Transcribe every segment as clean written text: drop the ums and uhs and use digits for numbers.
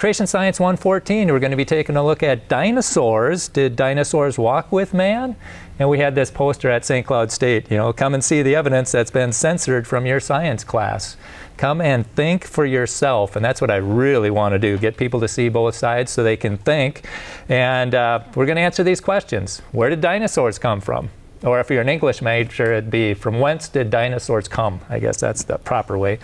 Creation Science 114, we're going to be taking a look at dinosaurs. Did dinosaurs walk with man? And we had this poster at St. Cloud State, come and see the evidence that's been censored from your science class. Come and think for yourself, and that's what I really want to do, get people to see both sides so they can think. And we're going to answer these questions. Where did dinosaurs come from? Or if you're an English major, it'd be, from whence did dinosaurs come? I guess that's the proper way.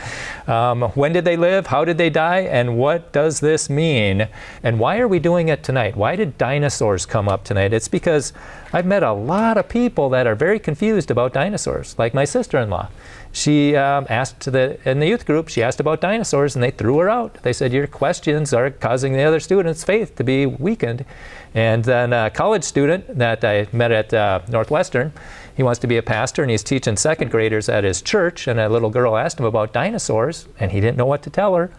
When did they live? How did they die? And what does this mean? And why are we doing it tonight? Why did dinosaurs come up tonight? It's because I've met a lot of people that are very confused about dinosaurs, like my sister-in-law. She asked in the youth group, she asked about dinosaurs, and they threw her out. They said, your questions are causing the other students' faith to be weakened. And then a college student that I met at Northwestern, he wants to be a pastor, and he's teaching second graders at his church, and a little girl asked him about dinosaurs, and he didn't know what to tell her.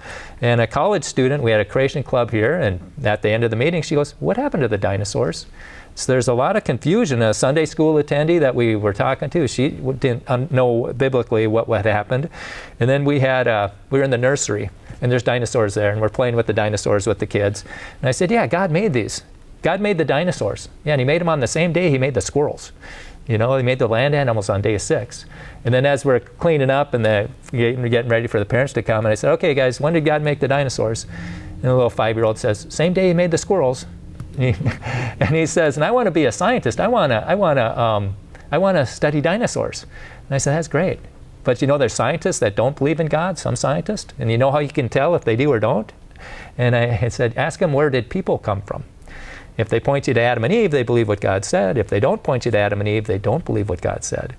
And a college student, we had a creation club here, and at the end of the meeting, she goes, what happened to the dinosaurs? So there's a lot of confusion. A Sunday school attendee that we were talking to, she didn't know biblically what happened. And then we were in the nursery, and there's dinosaurs there, and we're playing with the dinosaurs with the kids. And I said, yeah, God made these. God made the dinosaurs. Yeah, and he made them on the same day he made the squirrels. He made the land animals on day 6. And then as we're cleaning up and getting ready for the parents to come, and I said, okay, guys, when did God make the dinosaurs? And the little 5-year-old says, same day he made the squirrels. And he says, and I want to be a scientist. I want to study dinosaurs. And I said, that's great. But there's scientists that don't believe in God, some scientists. And you know how you can tell if they do or don't? And I said, ask them, where did people come from? If they point you to Adam and Eve, they believe what God said. If they don't point you to Adam and Eve, they don't believe what God said.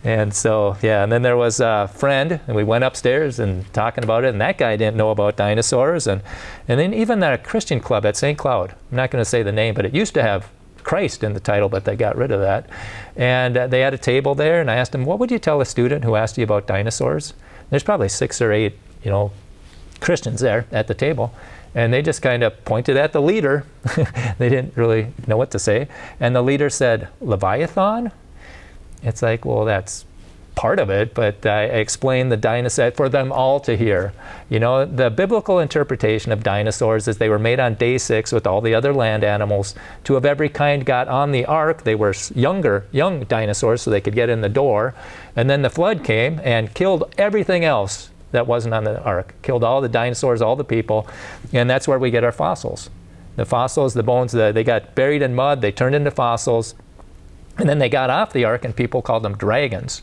And so, yeah, and then there was a friend, and we went upstairs and talking about it, and that guy didn't know about dinosaurs. And then even that Christian club at St. Cloud, I'm not going to say the name, but it used to have Christ in the title, but they got rid of that. And they had a table there, and I asked them, what would you tell a student who asked you about dinosaurs? There's probably 6 or 8, Christians there at the table. And they just kind of pointed at the leader. They didn't really know what to say. And the leader said, Leviathan? It's like, well, that's part of it, but I explained the dinosaur for them all to hear. The biblical interpretation of dinosaurs is they were made on day 6 with all the other land animals. 2 of every kind got on the ark. They were young dinosaurs, so they could get in the door. And then the flood came and killed everything else that wasn't on the ark. Killed all the dinosaurs, all the people, and that's where we get our fossils. The fossils, the bones, they got buried in mud, they turned into fossils, and then they got off the ark and people called them dragons.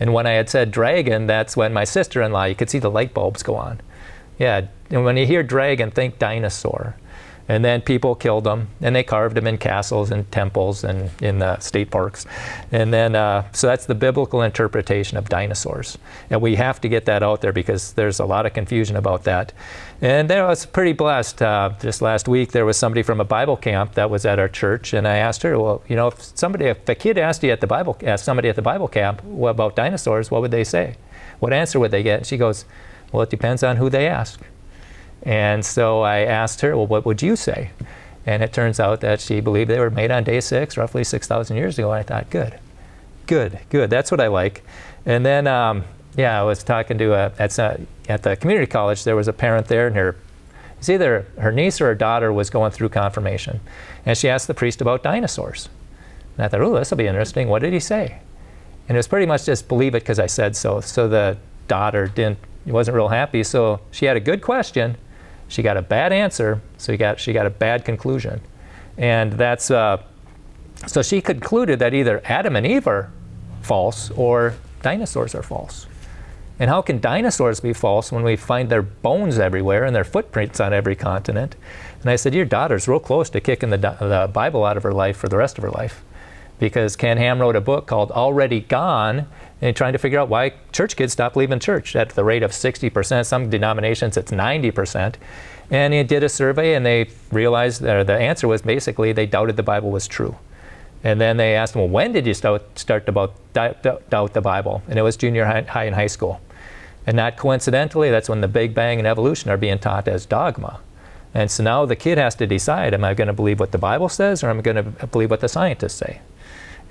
And when I had said dragon, that's when my sister-in-law, you could see the light bulbs go on. Yeah, and when you hear dragon, think dinosaur. And then people killed them, and they carved them in castles and temples and in the state parks. And then, so that's the biblical interpretation of dinosaurs. And we have to get that out there because there's a lot of confusion about that. And I was pretty blessed. Just last week, there was somebody from a Bible camp that was at our church, and I asked her, well, if a kid asked somebody at the Bible camp about dinosaurs, what would they say? What answer would they get? And she goes, well, it depends on who they ask. And so I asked her, well, what would you say? And it turns out that she believed they were made on day 6, roughly 6,000 years ago. And I thought, good. That's what I like. And then, I was talking to, at the community college, there was a parent there, and it's either her niece or her daughter was going through confirmation. And she asked the priest about dinosaurs. And I thought, oh, this will be interesting. What did he say? And it was pretty much just believe it because I said so. So the daughter wasn't real happy. So she had a good question. She got a bad answer, so she got a bad conclusion. And that's, so she concluded that either Adam and Eve are false or dinosaurs are false. And how can dinosaurs be false when we find their bones everywhere and their footprints on every continent? And I said, your daughter's real close to kicking the Bible out of her life for the rest of her life. Because Ken Ham wrote a book called Already Gone, and trying to figure out why church kids stop leaving church at the rate of 60%. Some denominations it's 90%. And he did a survey, and they realized that the answer was basically they doubted the Bible was true. And then they asked them, well, when did you start to doubt the Bible? And it was junior high and high school. And not coincidentally, that's when the Big Bang and evolution are being taught as dogma. And so now the kid has to decide, am I going to believe what the Bible says, or am I going to believe what the scientists say?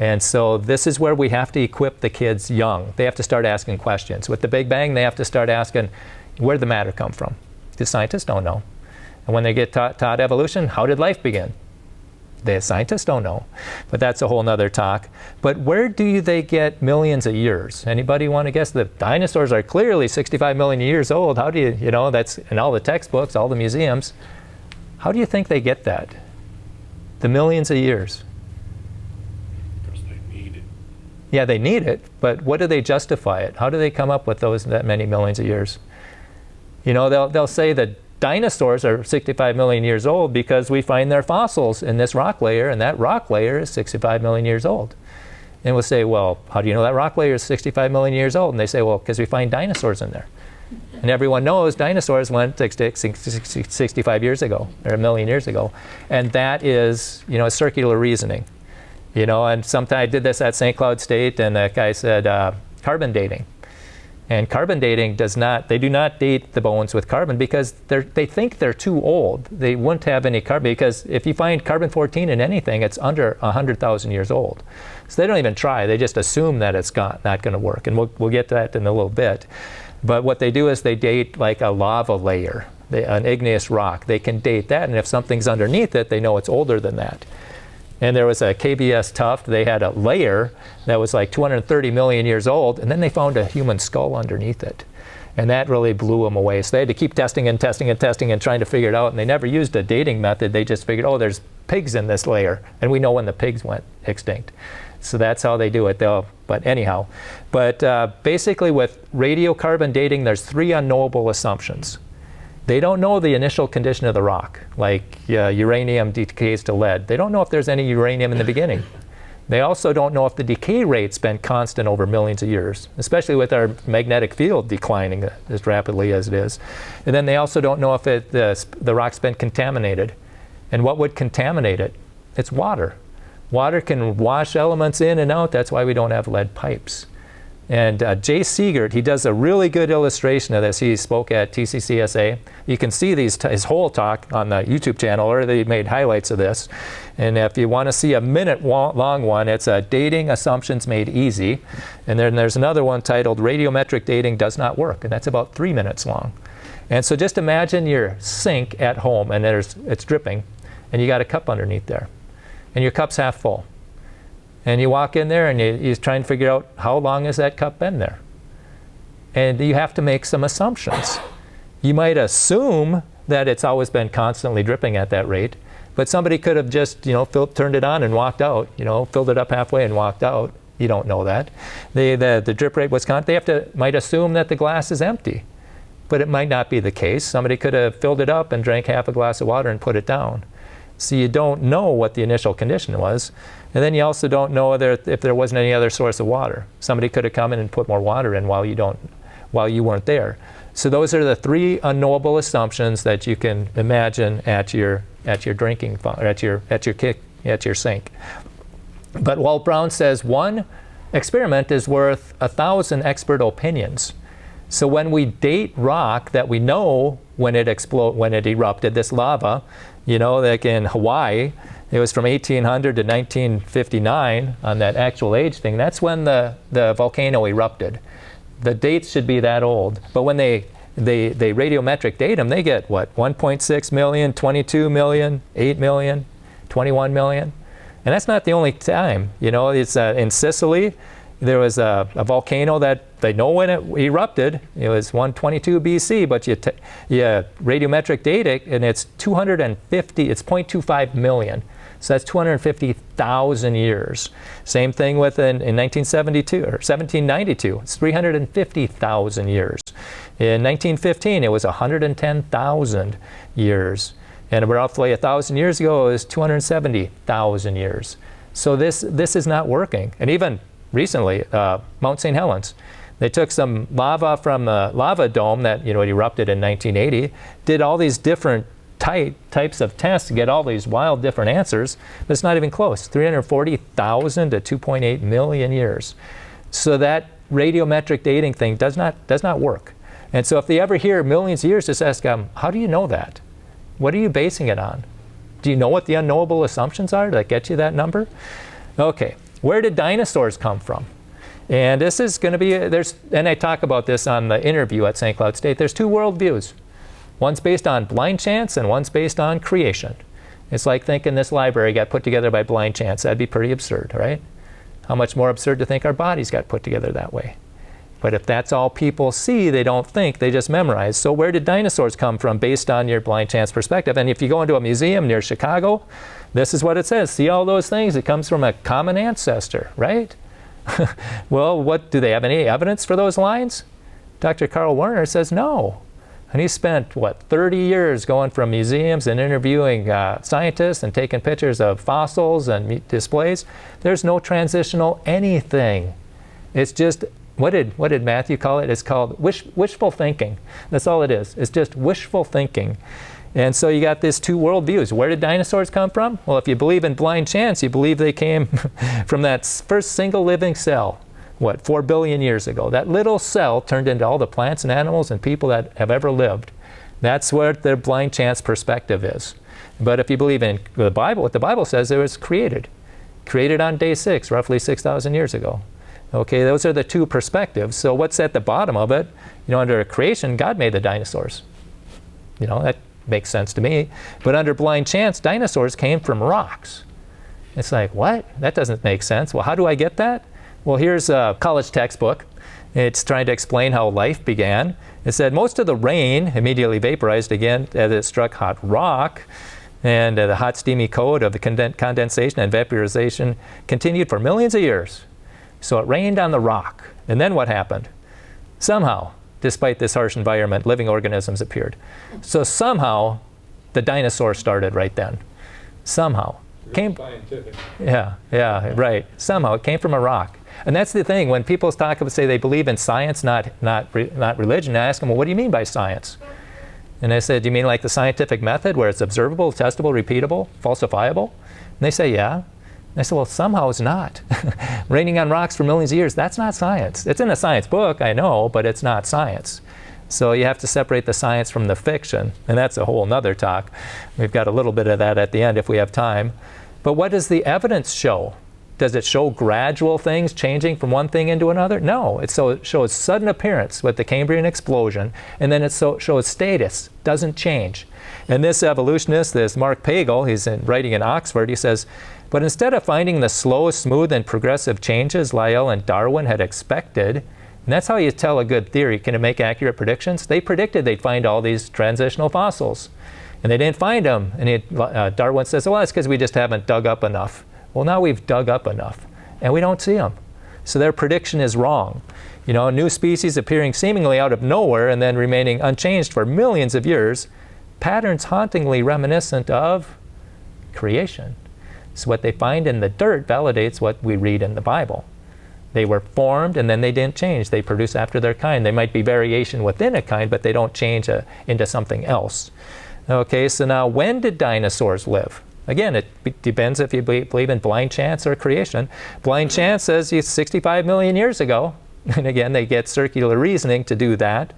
And so this is where we have to equip the kids young. They have to start asking questions. With the Big Bang, they have to start asking, where did the matter come from? The scientists don't know. And when they get taught evolution, how did life begin? The scientists don't know, but that's a whole nother talk. But where do they get millions of years? Anybody want to guess? The dinosaurs are clearly 65 million years old. How do you know, that's in all the textbooks, all the museums. How do you think they get that? The millions of years. Because they need it. Yeah, they need it, but what do they justify it? How do they come up with that many millions of years? You know, they'll say that dinosaurs are 65 million years old because we find their fossils in this rock layer, and that rock layer is 65 million years old. And we'll say, well, how do you know that rock layer is 65 million years old? And they say, well, because we find dinosaurs in there. And everyone knows dinosaurs went 65 years ago, or a million years ago. And that is, you know, circular reasoning. You know, and sometimes I did this at St. Cloud State, and a guy said carbon dating. And carbon dating they do not date the bones with carbon because they think they're too old. They wouldn't have any carbon, because if you find carbon-14 in anything, it's under 100,000 years old. So they don't even try. They just assume that it's not going to work. And we'll get to that in a little bit. But what they do is they date like a lava layer, an igneous rock. They can date that, and if something's underneath it, they know it's older than that. And there was a KBS Tuft. They had a layer that was like 230 million years old, and then they found a human skull underneath it. And that really blew them away. So they had to keep testing and testing and testing and trying to figure it out. And they never used a dating method. They just figured, oh, there's pigs in this layer. And we know when the pigs went extinct. So that's how they do it. But anyhow. But basically with radiocarbon dating, there's 3 unknowable assumptions. They don't know the initial condition of the rock, like uranium decays to lead. They don't know if there's any uranium in the beginning. They also don't know if the decay rate's been constant over millions of years, especially with our magnetic field declining as rapidly as it is. And then they also don't know if the rock's been contaminated. And what would contaminate it? It's water. Water can wash elements in and out. That's why we don't have lead pipes. And Jay Siegert, he does a really good illustration of this. He spoke at TCCSA. You can see his whole talk on the YouTube channel, or they made highlights of this. And if you want to see a minute-long one, it's Dating Assumptions Made Easy. And then there's another one titled Radiometric Dating Does Not Work, and that's about 3 minutes long. And so just imagine your sink at home, and it's dripping, and you got a cup underneath there. And your cup's half full. And you walk in there and you try and figure out how long has that cup been there. And you have to make some assumptions. You might assume that it's always been constantly dripping at that rate, but somebody could have just, turned it on and walked out, filled it up halfway and walked out. You don't know that. The drip rate was constant. They might assume that the glass is empty, but it might not be the case. Somebody could have filled it up and drank half a glass of water and put it down. So you don't know what the initial condition was. And then you also don't know if there wasn't any other source of water. Somebody could have come in and put more water in while you weren't there. So those are the 3 unknowable assumptions that you can imagine at your drinking at your sink. But Walt Brown says 1 experiment is worth 1,000 expert opinions. So when we date rock that we know when it erupted, this lava, like in Hawaii, it was from 1800 to 1959 on that actual age thing. That's when the volcano erupted. The dates should be that old. But when they radiometric date them, they get what? 1.6 million, 22 million, 8 million, 21 million. And that's not the only time. It's in Sicily. There was a volcano that they know when it erupted. It was 122 BC, but you radiometric date it, and it's 250. It's 0.25 million. So that's 250,000 years. Same thing with in 1972 or 1792. It's 350,000 years. In 1915, it was 110,000 years. And roughly 1,000 years ago, it was 270,000 years. So this is not working. And even recently, Mount St. Helens, they took some lava from the lava dome that it erupted in 1980, did all these different types of tests to get all these wild different answers, but it's not even close. 340,000 to 2.8 million years. So that radiometric dating thing does not work. And so if they ever hear millions of years, just ask them, how do you know that? What are you basing it on? Do you know what the unknowable assumptions are that get you that number? Okay, where did dinosaurs come from? And this is going to be, and I talk about this on the interview at St. Cloud State, there's 2 worldviews. One's based on blind chance and one's based on creation. It's like thinking this library got put together by blind chance. That'd be pretty absurd, right? How much more absurd to think our bodies got put together that way. But if that's all people see, they don't think, they just memorize. So where did dinosaurs come from based on your blind chance perspective? And if you go into a museum near Chicago, this is what it says. See all those things? It comes from a common ancestor, right? Well, what do they have any evidence for those lines? Dr. Carl Werner says no. And he spent, 30 years going from museums and interviewing scientists and taking pictures of fossils and displays. There's no transitional anything. It's just, what did Matthew call it? It's called wishful thinking. That's all it is. It's just wishful thinking. And so you got these two worldviews. Where did dinosaurs come from? Well, if you believe in blind chance, you believe they came from that first single living cell. 4 billion years ago. That little cell turned into all the plants and animals and people that have ever lived. That's what their blind chance perspective is. But if you believe in the Bible, what the Bible says, it was created on day 6, roughly 6,000 years ago. Okay, those are the two perspectives. So what's at the bottom of it? Under creation, God made the dinosaurs. That makes sense to me. But under blind chance, dinosaurs came from rocks. It's like, what? That doesn't make sense. Well, how do I get that? Well, here's a college textbook. It's trying to explain how life began. It said most of the rain immediately vaporized again as it struck hot rock, and the hot steamy code of the condensation and vaporization continued for millions of years. So it rained on the rock. And then what happened? Somehow, despite this harsh environment, living organisms appeared. So somehow, the dinosaurs started right then. Somehow. Scientific. Yeah, right. Somehow it came from a rock. And that's the thing, when people say they believe in science, not religion, I ask them, well, what do you mean by science? And I said, do you mean like the scientific method where it's observable, testable, repeatable, falsifiable? And they say, yeah. And I said, well, somehow it's not. Raining on rocks for millions of years, that's not science. It's in a science book, I know, but it's not science. So you have to separate the science from the fiction, and that's a whole nother talk. We've got a little bit of that at the end if we have time. But what does the evidence show? Does it show gradual things changing from one thing into another? No. It shows sudden appearance with the Cambrian explosion, and then it shows status, doesn't change. And this evolutionist, this Mark Pagel, he's writing in Oxford, he says, but instead of finding the slow, smooth, and progressive changes Lyell and Darwin had expected, and that's how you tell a good theory, can it make accurate predictions? They predicted they'd find all these transitional fossils, and they didn't find them. And Darwin says, well, that's because we just haven't dug up enough. Well, now we've dug up enough, and we don't see them. So their prediction is wrong. New species appearing seemingly out of nowhere and then remaining unchanged for millions of years, patterns hauntingly reminiscent of creation. So what they find in the dirt validates what we read in the Bible. They were formed and then they didn't change. They produce after their kind. They might be variation within a kind, but they don't change into something else. Okay, so now when did dinosaurs live? Again, it depends if you believe in blind chance or creation. Blind chance says it's 65 million years ago. And again, they get circular reasoning to do that.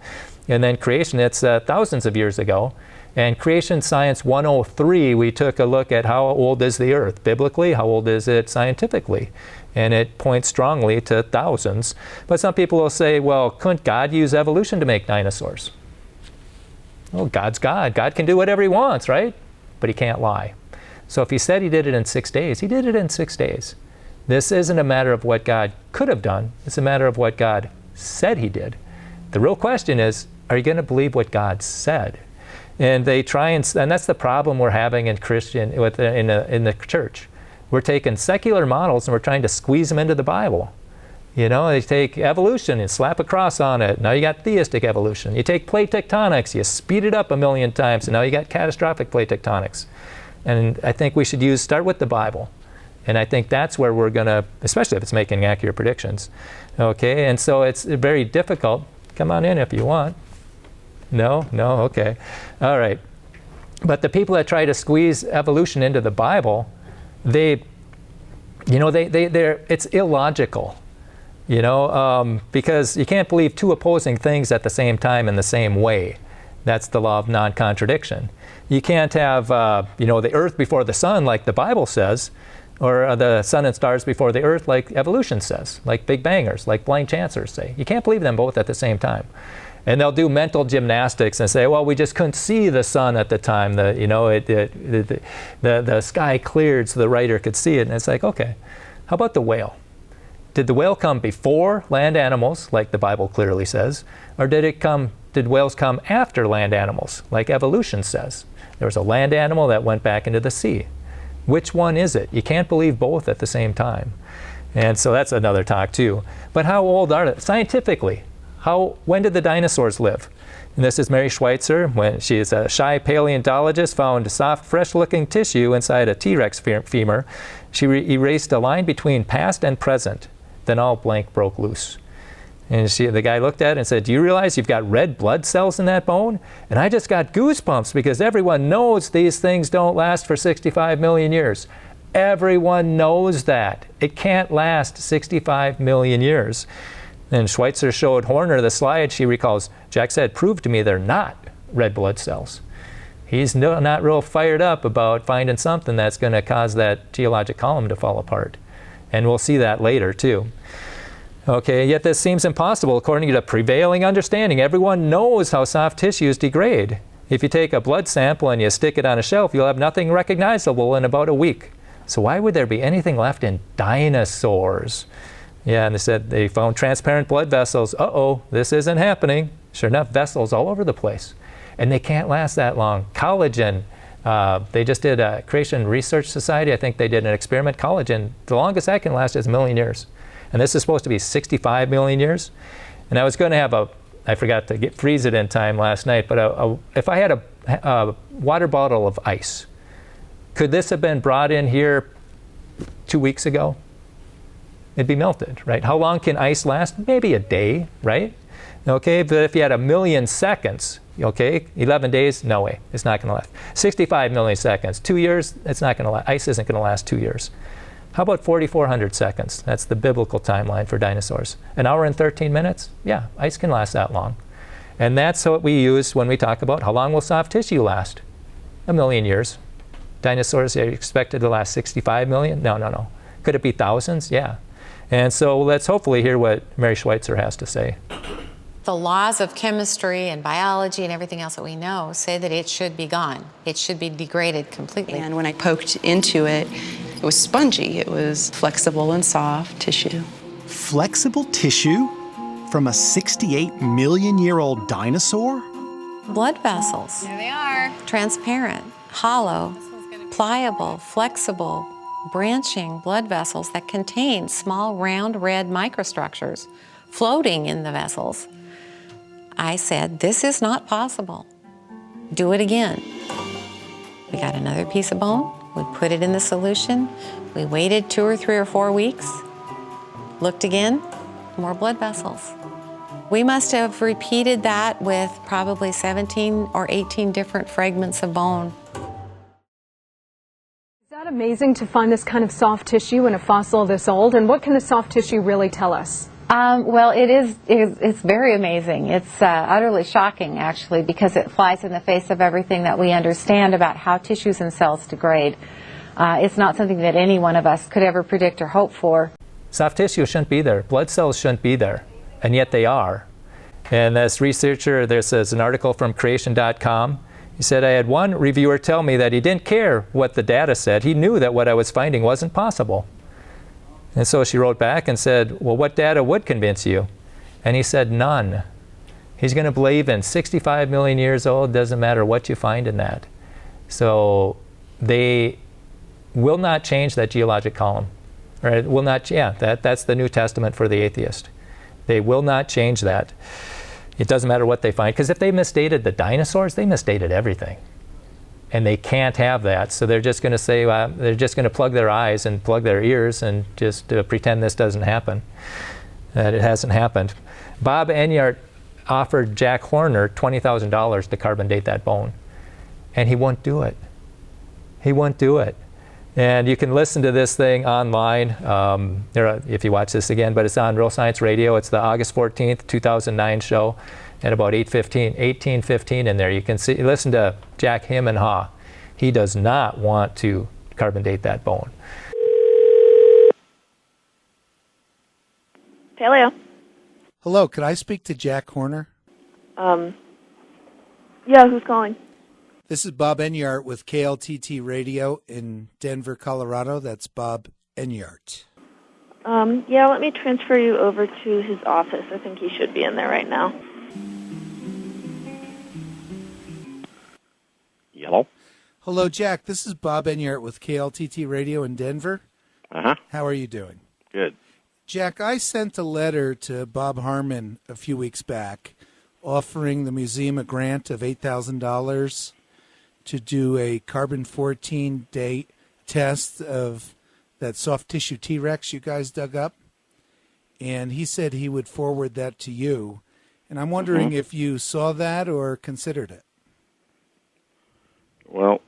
And then creation, it's thousands of years ago. And Creation Science 103, we took a look at how old is the Earth biblically, how old is it scientifically. And it points strongly to thousands. But some people will say, well, couldn't God use evolution to make dinosaurs? Well, God's God. God can do whatever he wants, right? But he can't lie. So if he said he did it in 6 days, he did it in 6 days. This isn't a matter of what God could have done. It's a matter of what God said he did. The real question is, are you going to believe what God said? And they try and that's the problem we're having in the church. We're taking secular models and we're trying to squeeze them into the Bible. They take evolution and slap a cross on it. Now you got theistic evolution. You take plate tectonics, you speed it up a million times, and now you got catastrophic plate tectonics. And I think we should start with the Bible. And I think that's where we're going to, especially if it's making accurate predictions. Okay, and so it's very difficult. Come on in if you want. No, okay. All right. But the people that try to squeeze evolution into the Bible, it's illogical. Because you can't believe two opposing things at the same time in the same way. That's the law of non-contradiction. You can't have, the earth before the sun like the Bible says, or the sun and stars before the earth like evolution says, like Big Bangers, like blind chancers say. You can't believe them both at the same time. And they'll do mental gymnastics and say, well, we just couldn't see the sun at the time. The sky cleared so the writer could see it. And it's like, okay, how about the whale? Did the whale come before land animals, like the Bible clearly says, or did whales come after land animals, like evolution says? There was a land animal that went back into the sea. Which one is it? You can't believe both at the same time. And so that's another talk too. But how old are they? Scientifically, when did the dinosaurs live? And this is Mary Schweitzer, when she is a shy paleontologist, found soft, fresh-looking tissue inside a T-Rex femur. She erased a line between past and present. Then all blank broke loose. And the guy looked at it and said, do you realize you've got red blood cells in that bone? And I just got goosebumps because everyone knows these things don't last for 65 million years. Everyone knows that. It can't last 65 million years. And Schweitzer showed Horner the slide. She recalls, Jack said, prove to me they're not red blood cells. He's not real fired up about finding something that's going to cause that geologic column to fall apart. And we'll see that later too. Okay, yet this seems impossible according to the prevailing understanding. Everyone knows how soft tissues degrade. If you take a blood sample and you stick it on a shelf, you'll have nothing recognizable in about a week. So why would there be anything left in dinosaurs? Yeah, and they said they found transparent blood vessels. Uh-oh, this isn't happening. Sure enough, vessels all over the place. And they can't last that long. Collagen, they just did a Creation Research Society. I think they did an experiment. Collagen, the longest that can last is 1 million years. And this is supposed to be 65 million years. And I was going to have I forgot to freeze it in time last night, but if I had a water bottle of ice, could this have been brought in here 2 weeks ago? It'd be melted, right? How long can ice last? Maybe a day, right? Okay, but if you had 1 million seconds, okay, 11 days, no way, it's not going to last. 65 million seconds, 2 years, it's not going to last. Ice isn't going to last 2 years. How about 4,400 seconds? That's the biblical timeline for dinosaurs. 1 hour and 13 minutes? Yeah, ice can last that long. And that's what we use when we talk about how long will soft tissue last? 1 million years. Dinosaurs are expected to last 65 million? No. Could it be thousands? Yeah. And so let's hopefully hear what Mary Schweitzer has to say. The laws of chemistry and biology and everything else that we know say that it should be gone. It should be degraded completely. And when I poked into it, it was spongy. It was flexible and soft tissue. Flexible tissue from a 68-million-year-old dinosaur? Blood vessels. There they are. Transparent, hollow, pliable, flexible, branching blood vessels that contain small, round, red microstructures floating in the vessels. I said, this is not possible. Do it again. We got another piece of bone. We put it in the solution. We waited 2 or 3 or 4 weeks. Looked again, more blood vessels. We must have repeated that with probably 17 or 18 different fragments of bone. Is that amazing to find this kind of soft tissue in a fossil this old? And what can the soft tissue really tell us? Well, it's very amazing. It's utterly shocking, actually, because it flies in the face of everything that we understand about how tissues and cells degrade. It's not something that any one of us could ever predict or hope for. Soft tissue shouldn't be there. Blood cells shouldn't be there, and yet they are. And this researcher, this is an article from creation.com. He said, I had one reviewer tell me that he didn't care what the data said. He knew that what I was finding wasn't possible. And so she wrote back and said, well, what data would convince you? And he said, none. He's going to believe in 65 million years old, doesn't matter what you find in that. So they will not change that geologic column. Right? Will not, that's the New Testament for the atheist. They will not change that. It doesn't matter what they find, because if they misdated the dinosaurs, they misdated everything. And they can't have that, so they're just going to say, they're just going to plug their eyes and plug their ears and just pretend this doesn't happen, that it hasn't happened. Bob Enyart offered Jack Horner $20,000 to carbon date that bone, and he won't do it. He won't do it. And you can listen to this thing online if you watch this again, but it's on Real Science Radio. It's the August 14th, 2009 show at about 18:15 in there. You can listen to Jack him and haw. He does not want to carbon date that bone. Hello. Hello, could I speak to Jack Horner? Yeah, who's calling? This is Bob Enyart with KLTT Radio in Denver, Colorado. That's Bob Enyart. Yeah, let me transfer you over to his office. I think he should be in there right now. Yellow? Hello, Jack. This is Bob Enyart with KLTT Radio in Denver. Uh-huh. How are you doing? Good. Jack, I sent a letter to Bob Harmon a few weeks back offering the museum a grant of $8,000 to do a carbon-14 date test of that soft tissue T-Rex you guys dug up. And he said he would forward that to you. And I'm wondering if you saw that or considered it. Well,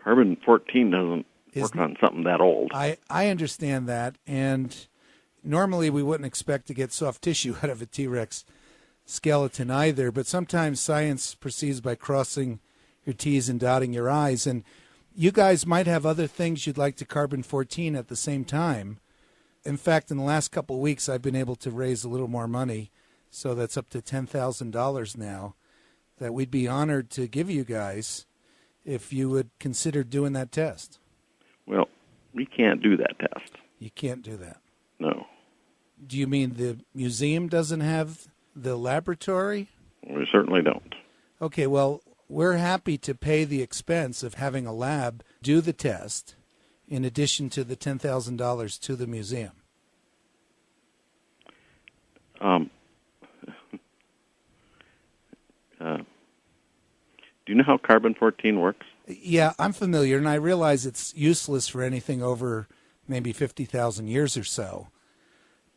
carbon-14 doesn't work on something that old. I understand that, and normally we wouldn't expect to get soft tissue out of a T-Rex skeleton either, but sometimes science proceeds by crossing your T's and dotting your I's, and you guys might have other things you'd like to carbon-14 at the same time. In fact, in the last couple of weeks, I've been able to raise a little more money, so that's up to $10,000 now, that we'd be honored to give you guys if you would consider doing that test. Well, we can't do that test. You can't do that. No. Do you mean the museum doesn't have the laboratory? We certainly don't. Okay, well, we're happy to pay the expense of having a lab do the test in addition to the $10,000 to the museum. Do you know how carbon-14 works? Yeah, I'm familiar, and I realize it's useless for anything over maybe 50,000 years or so.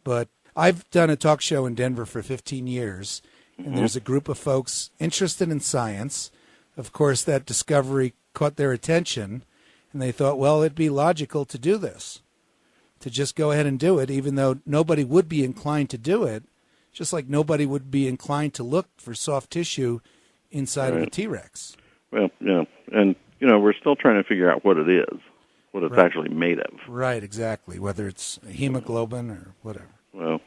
But I've done a talk show in Denver for 15 years, and there's a group of folks interested in science. Of course, that discovery caught their attention, and they thought, well, it'd be logical to do this, to just go ahead and do it, even though nobody would be inclined to do it, just like nobody would be inclined to look for soft tissue inside of a T-Rex. Well, yeah, and, we're still trying to figure out what it is, what it's actually made of. Right, exactly, whether it's hemoglobin or whatever. Well,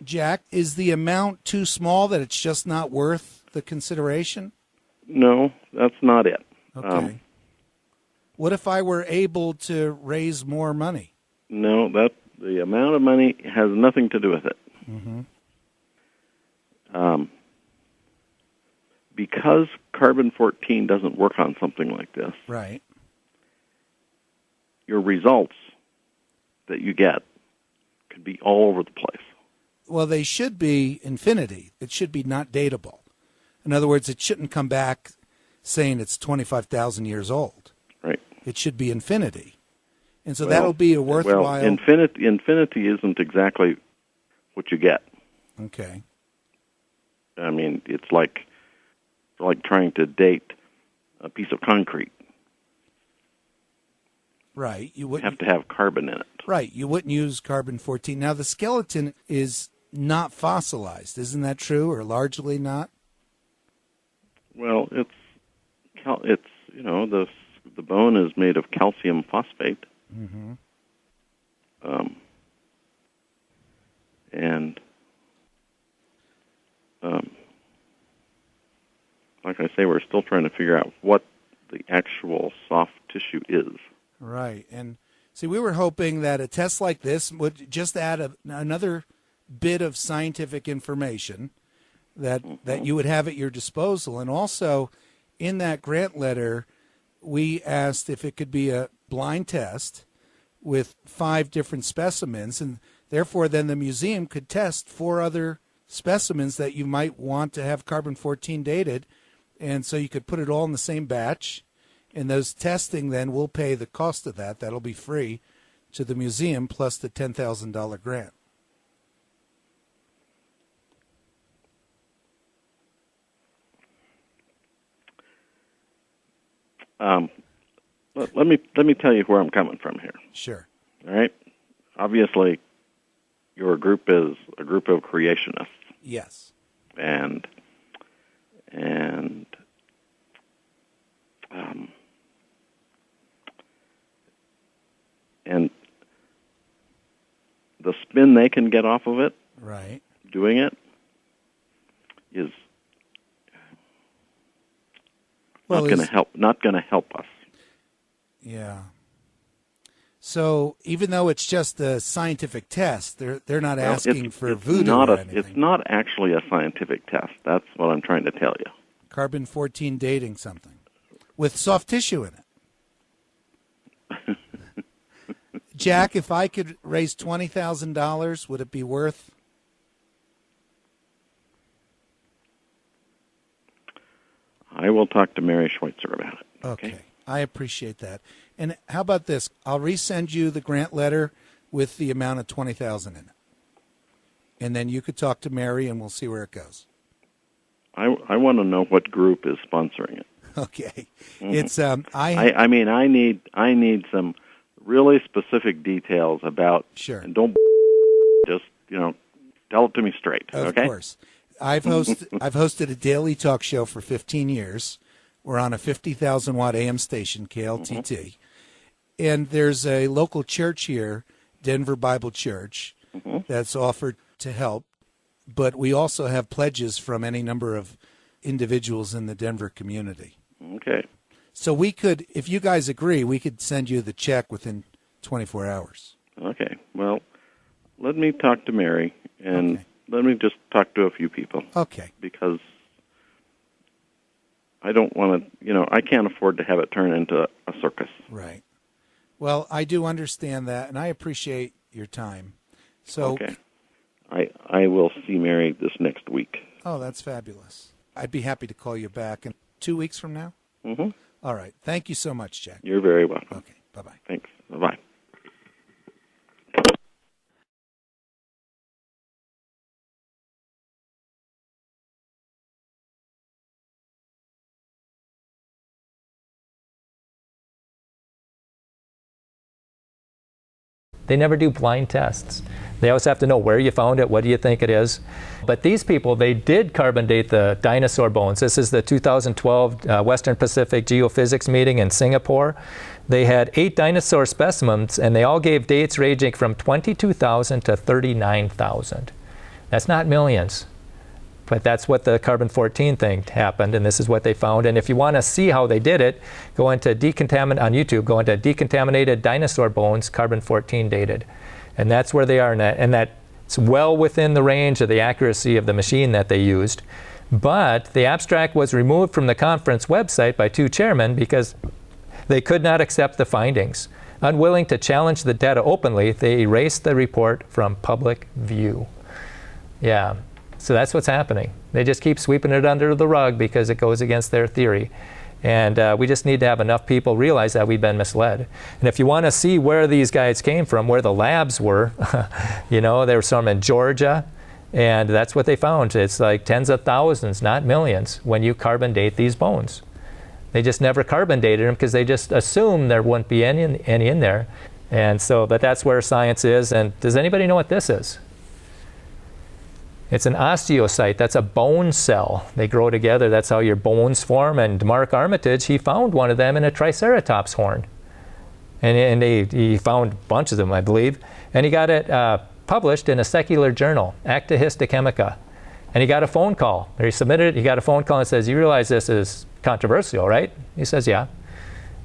Jack, is the amount too small that it's just not worth the consideration? No, that's not it. Okay. What if I were able to raise more money? No, the amount of money has nothing to do with it. Mm-hmm. Because carbon-14 doesn't work on something like this, right, your results that you get could be all over the place. Well, they should be infinity. It should be not datable. In other words, it shouldn't come back saying it's 25,000 years old. Right. It should be infinity. And so that'll be a worthwhile... Well, infinity isn't exactly what you get. Okay. I mean, it's like trying to date a piece of concrete. Right. You wouldn't have to have carbon in it. Right. You wouldn't use carbon-14. Now, the skeleton is not fossilized. Isn't that true, or largely not? Well, it's the bone is made of calcium phosphate. Mm-hmm. And like I say, we're still trying to figure out what the actual soft tissue is. Right. And see, we were hoping that a test like this would just add another bit of scientific information that you would have at your disposal. And also, in that grant letter, we asked if it could be a blind test with 5 different specimens, and therefore then the museum could test 4 other specimens that you might want to have carbon-14 dated, and so you could put it all in the same batch, and those testing then will pay the cost of that. That'll be free to the museum plus the $10,000 grant. Let me tell you where I'm coming from here. Sure. All right. Obviously, your group is a group of creationists. Yes. And spin they can get off of it, Right. doing it, is Well, not going to help. Not going to help us. Yeah. So even though it's just a scientific test, they're not Well, asking for it's voodoo not or anything. It's not actually a scientific test. That's what I'm trying to tell you. Carbon-14 dating something with soft tissue in it. Jack, if I could raise $20,000, would it be worth? I will talk to Mary Schweitzer about it. Okay. I appreciate that. And how about this? I'll resend you the grant letter with the amount of $20,000 in it. And then you could talk to Mary and we'll see where it goes. I want to know what group is sponsoring it. Okay. Mhm. It's I mean I need some really specific details about. Sure. And don't just tell it to me straight. Of okay. course. I've hosted a daily talk show for 15 years. We're on a 50,000 watt AM station, KLTT. And there's a local church here, Denver Bible Church, that's offered to help. But we also have pledges from any number of individuals in the Denver community. Okay. So we could, if you guys agree, we could send you the check within 24 hours. Okay. Well, let me talk to Mary and let me just talk to a few people. Okay. Because I don't want to, I can't afford to have it turn into a circus. Right. Well, I do understand that, and I appreciate your time. So, okay. I will see Mary this next week. Oh, that's fabulous. I'd be happy to call you back in 2 weeks from now. Mm-hmm. All right. Thank you so much, Jack. You're very welcome. Okay. Bye-bye. Thanks. Bye-bye. They never do blind tests. They always have to know where you found it, what do you think it is. But these people, they did carbon date the dinosaur bones. This is the 2012 Western Pacific Geophysics meeting in Singapore. They had 8 dinosaur specimens, and they all gave dates ranging from 22,000 to 39,000. That's not millions. But that's what the carbon-14 thing happened, and this is what they found. And if you want to see how they did it, go into on YouTube, go into decontaminated dinosaur bones, carbon-14 dated. And that's where they are, and that's well within the range of the accuracy of the machine that they used. But the abstract was removed from the conference website by 2 chairmen because they could not accept the findings. Unwilling to challenge the data openly, they erased the report from public view. Yeah. So that's what's happening. They just keep sweeping it under the rug because it goes against their theory. And we just need to have enough people realize that we've been misled. And if you want to see where these guys came from, where the labs were, there were some in Georgia, and that's what they found. It's like tens of thousands, not millions, when you carbon date these bones. They just never carbon dated them because they just assumed there wouldn't be any in there. And so, but that's where science is. And does anybody know what this is? It's an osteocyte. That's a bone cell. They grow together. That's how your bones form. And Mark Armitage, he found one of them in a Triceratops horn. And he found a bunch of them, I believe. And he got it published in a secular journal, Acta Histochemica. And he got a phone call. He submitted it. He got a phone call and says, "You realize this is controversial, right?" He says, "Yeah."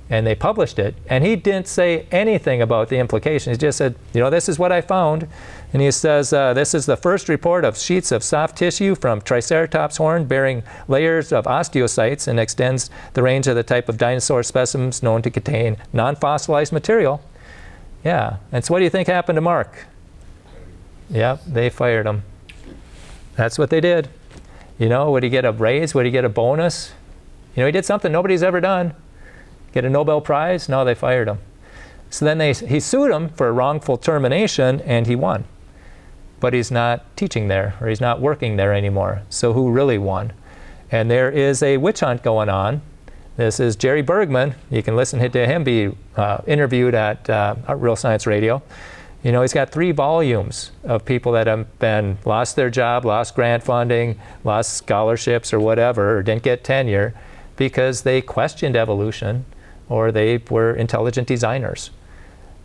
And they published it. And he didn't say anything about the implications. He just said, "This is what I found." And he says, this is the first report of sheets of soft tissue from Triceratops horn bearing layers of osteocytes and extends the range of the type of dinosaur specimens known to contain non-fossilized material. Yeah. And so what do you think happened to Mark? Yep, they fired him. That's what they did. Would he get a raise? Would he get a bonus? He did something nobody's ever done. Get a Nobel Prize? No, they fired him. So then he sued him for wrongful termination, and he won. But he's not teaching there, or he's not working there anymore. So who really won? And there is a witch hunt going on. This is Jerry Bergman. You can listen to him be interviewed at Real Science Radio. He's got 3 volumes of people that have lost their job, lost grant funding, lost scholarships or whatever, or didn't get tenure because they questioned evolution or they were intelligent designers.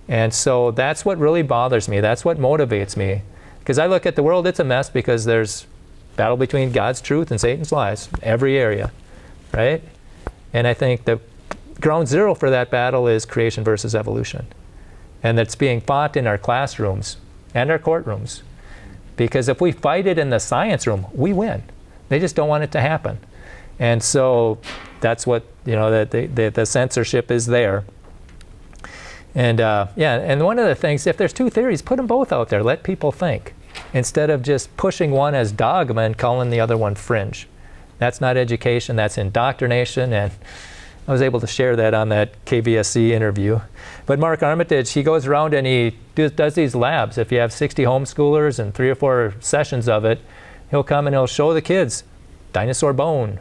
And so that's what really bothers me. That's what motivates me. Because I look at the world, it's a mess because there's battle between God's truth and Satan's lies, every area, right? And I think the ground zero for that battle is creation versus evolution. And that's being fought in our classrooms and our courtrooms. Because if we fight it in the science room, we win. They just don't want it to happen. And so that's what, the censorship is there. And and one of the things, if there's two theories, put them both out there. Let people think. Instead of just pushing one as dogma and calling the other one fringe. That's not education, that's indoctrination. And I was able to share that on that KVSC interview. But Mark Armitage, he goes around and he does these labs. If you have 60 homeschoolers and 3 or 4 sessions of it, he'll come and he'll show the kids dinosaur bone.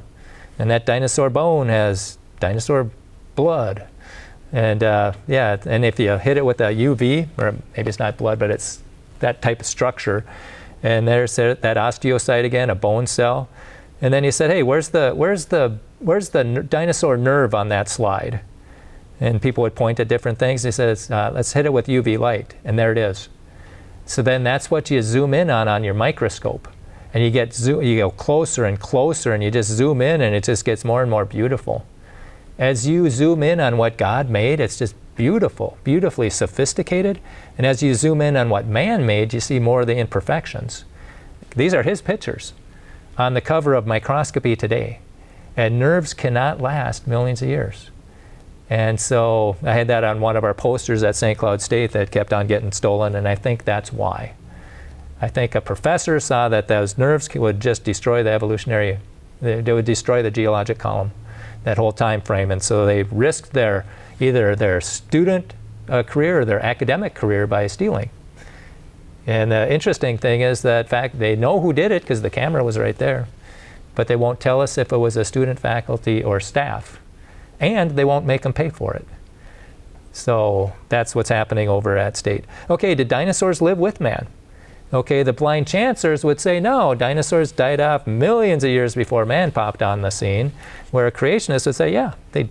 And that dinosaur bone has dinosaur blood. And and if you hit it with a UV, or maybe it's not blood, but it's that type of structure, and there's that osteocyte again, a bone cell. And then he said, hey, where's the dinosaur nerve on that slide? And people would point at different things. He says, let's hit it with UV light, and there it is. So then that's what you zoom in on your microscope, and you go closer and closer, and you just zoom in, and it just gets more and more beautiful. As you zoom in on what God made, it's just beautiful, beautifully sophisticated. And as you zoom in on what man made, you see more of the imperfections. These are his pictures on the cover of Microscopy Today. And nerves cannot last millions of years. And so I had that on one of our posters at St. Cloud State that kept on getting stolen, and I think that's why. I think a professor saw that those nerves would just destroy the evolutionary, they would destroy the geologic column, that whole time frame. And so they risked either their student career or their academic career by stealing. And the interesting thing is that fact they know who did it because the camera was right there, but they won't tell us if it was a student, faculty, or staff, and they won't make them pay for it. So that's what's happening over at State. Okay, did dinosaurs live with man? Okay, the blind chancers would say no, dinosaurs died off millions of years before man popped on the scene, where a creationist would say, yeah, they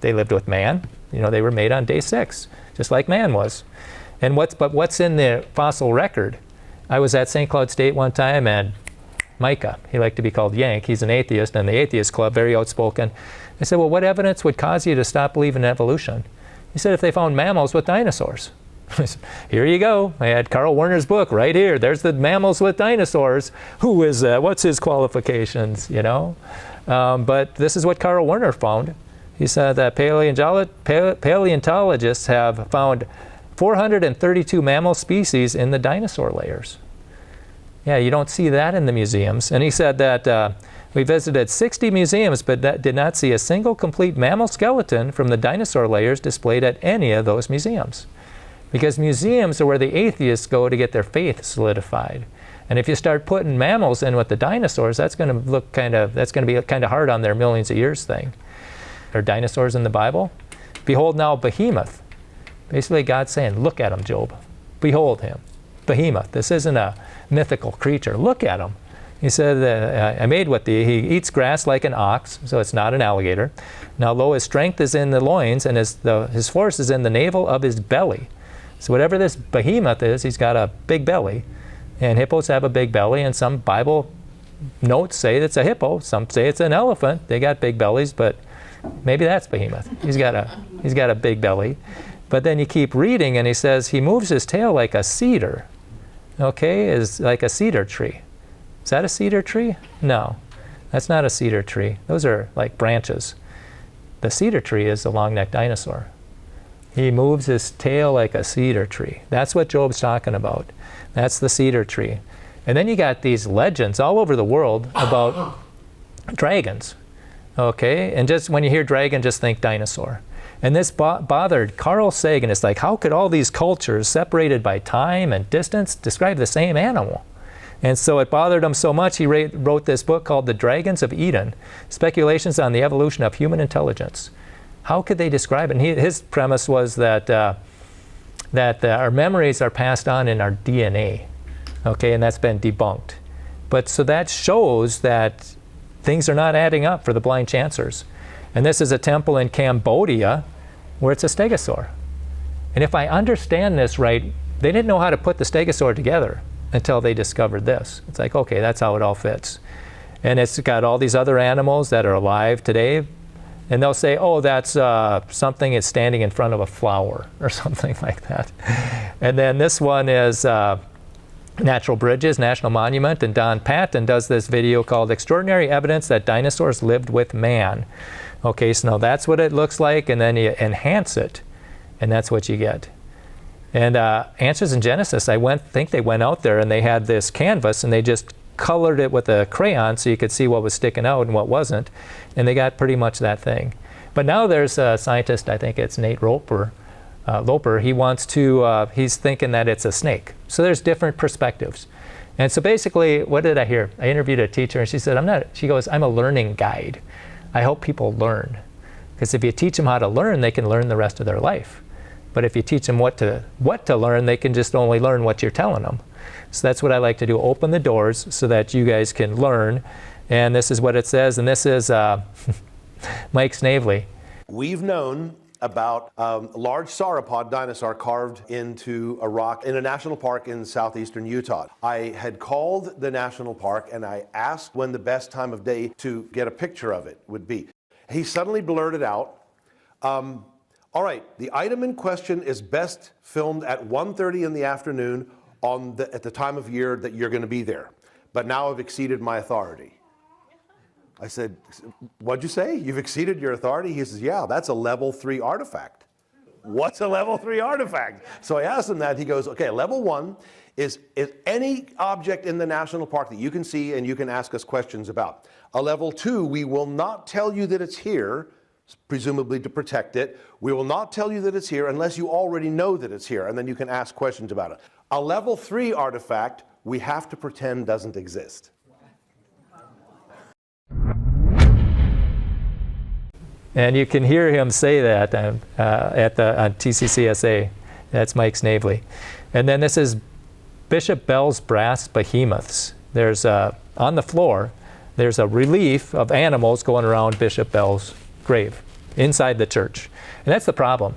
lived with man. They were made on day 6, just like man was. And what's in the fossil record? I was at St. Cloud State one time, and Micah, he liked to be called Yank, he's an atheist in the Atheist Club, very outspoken. I said, well, what evidence would cause you to stop believing in evolution? He said, if they found mammals with dinosaurs. Here you go. I had Carl Werner's book right here. There's the mammals with dinosaurs. Who is that? What's his qualifications, But this is what Carl Werner found. He said that paleontologists have found 432 mammal species in the dinosaur layers. Yeah, you don't see that in the museums. And he said that we visited 60 museums, but that did not see a single complete mammal skeleton from the dinosaur layers displayed at any of those museums. Because museums are where the atheists go to get their faith solidified. And if you start putting mammals in with the dinosaurs, that's going to be kind of hard on their millions of years thing. Are dinosaurs in the Bible? Behold now Behemoth. Basically God's saying, look at him, Job. Behold him. Behemoth. This isn't a mythical creature. Look at him. He said, I made he eats grass like an ox, so it's not an alligator. Now lo, his strength is in the loins, and his force is in the navel of his belly. So whatever this behemoth is, he's got a big belly. And hippos have a big belly, and some Bible notes say it's a hippo. Some say it's an elephant. They got big bellies, but maybe that's behemoth. He's got a big belly. But then you keep reading, and he says he moves his tail like a cedar. Okay, is like a cedar tree. Is that a cedar tree? No, that's not a cedar tree. Those are like branches. The cedar tree is a long-necked dinosaur. He moves his tail like a cedar tree. That's what Job's talking about. That's the cedar tree. And then you got these legends all over the world about dragons. Okay, and just when you hear dragon, just think dinosaur. And this bothered Carl Sagan. It's like, how could all these cultures separated by time and distance describe the same animal? And so it bothered him so much, he wrote this book called The Dragons of Eden, Speculations on the Evolution of Human Intelligence. How could they describe it? And his premise was that our memories are passed on in our DNA, okay, and that's been debunked. But so that shows that things are not adding up for the blind chancers. And this is a temple in Cambodia where it's a stegosaur. And if I understand this right, they didn't know how to put the stegosaur together until they discovered this. It's like, okay, that's how it all fits. And it's got all these other animals that are alive today, and they'll say, oh, that's something is standing in front of a flower or something like that. And then this one is Natural Bridges, National Monument, and Don Patton does this video called Extraordinary Evidence That Dinosaurs Lived with Man. Okay, so now that's what it looks like, and then you enhance it, and that's what you get. And Answers in Genesis, I think they went out there and they had this canvas and they just colored it with a crayon so you could see what was sticking out and what wasn't, and they got pretty much that thing. But now there's a scientist, I think it's Nate Loper, he wants to, he's thinking that it's a snake. So there's different perspectives. And so basically, what did I hear? I interviewed a teacher and she said, she goes, I'm a learning guide. I help people learn. Because if you teach them how to learn, they can learn the rest of their life. But if you teach them what to learn, they can just only learn what you're telling them. So that's what I like to do, open the doors so that you guys can learn. And this is what it says, and this is Mike Snavely. We've known about a large sauropod dinosaur carved into a rock in a national park in southeastern Utah. I had called the national park and I asked when the best time of day to get a picture of it would be. He suddenly blurted out, all right, the item in question is best filmed at 1:30 in the afternoon at the time of year that you're going to be there. But now I've exceeded my authority. I said, what'd you say? You've exceeded your authority? He says, yeah, that's a level 3 artifact. What's a level 3 artifact? So I asked him that. He goes, okay, level 1 is any object in the national park that you can see and you can ask us questions about. A level 2, we will not tell you that it's here, presumably to protect it. We will not tell you that it's here unless you already know that it's here, and then you can ask questions about it. A level 3 artifact, we have to pretend doesn't exist. And you can hear him say that on TCCSA. That's Mike Snavely. And then this is Bishop Bell's brass behemoths. There's on the floor, there's a relief of animals going around Bishop Bell's grave inside the church. And that's the problem.